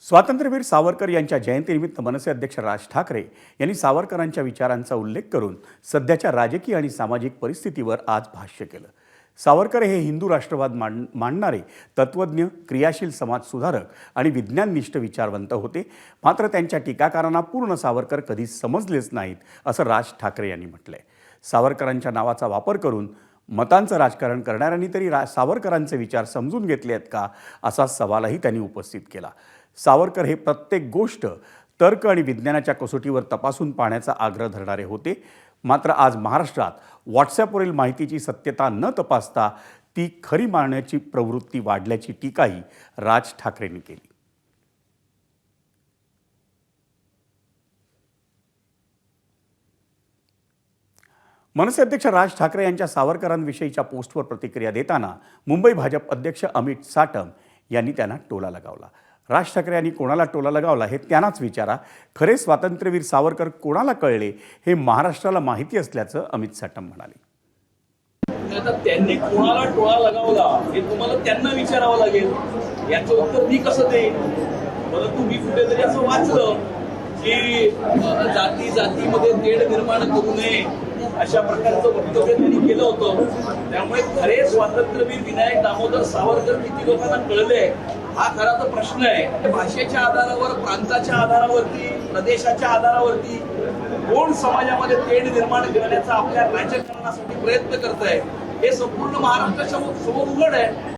स्वातंत्र्यवीर सावरकर यांच्या जयंतीनिमित्त मनसे अध्यक्ष राज ठाकरे यांनी सावरकरांच्या विचारांचा उल्लेख करून सध्याच्या राजकीय आणि सामाजिक परिस्थितीवर आज भाष्य केलं। सावरकर हे हिंदू राष्ट्रवाद मांडणारे तत्त्वज्ञ, क्रियाशील समाजसुधारक आणि विज्ञाननिष्ठ विचारवंत होते। मात्र त्यांच्या टीकाकारांना पूर्ण सावरकर कधीच समजलेच नाहीत, असं राज ठाकरे यांनी म्हटलंय। सावरकरांच्या नावाचा वापर करून मतांचं राजकारण करणाऱ्यांनी तरी सावरकरांचे विचार समजून घेतले आहेत का, असा सवालही त्यांनी उपस्थित केला। सावरकर हे प्रत्येक गोष्ट तर्क आणि विज्ञानाच्या कसोटीवर तपासून पाहण्याचा आग्रह धरणारे होते। मात्र आज महाराष्ट्रात व्हॉट्सॲपवरील माहितीची सत्यता न तपासता ती खरी मानण्याची प्रवृत्ती वाढल्याची टीकाही राज ठाकरेंनी केली। मनसे अध्यक्ष राज ठाकरे यांच्या सावरकरांविषयीच्या पोस्टवर प्रतिक्रिया देताना मुंबई भाजप अध्यक्ष अमित साटम यांनी त्यांना टोला लगावला। राज ठाकरे यांनी कोणाला टोला लगावला हे त्यांनाच विचारा। खरे स्वातंत्र्यवीर सावरकर कोणाला कळले हे महाराष्ट्राला माहिती असल्याचं अमित साटम म्हणाले। आता त्यांनी कोणाला टोला लगावला हे तुम्हाला त्यांना विचारावं लागेल, याचं उत्तर मी कसं देईन। परंतु मी कुठेतरी असं वाचलं की जातीमध्ये तेढ निर्माण करू नये अशा प्रकारचं वक्तव्य त्यांनी केलं होतं। त्यामुळे खरे स्वातंत्र्यवीर विनायक दामोदर सावरकर किती लोकांना कळले हा खरा तर प्रश्न आहे। भाषेच्या आधारावर, प्रांताच्या आधारावरती, प्रदेशाच्या आधारावरती कोण समाजामध्ये तेढ निर्माण करण्याचा आपल्या राजकारणासाठी प्रयत्न करत आहे हे संपूर्ण महाराष्ट्राच्या समोर उघड आहे।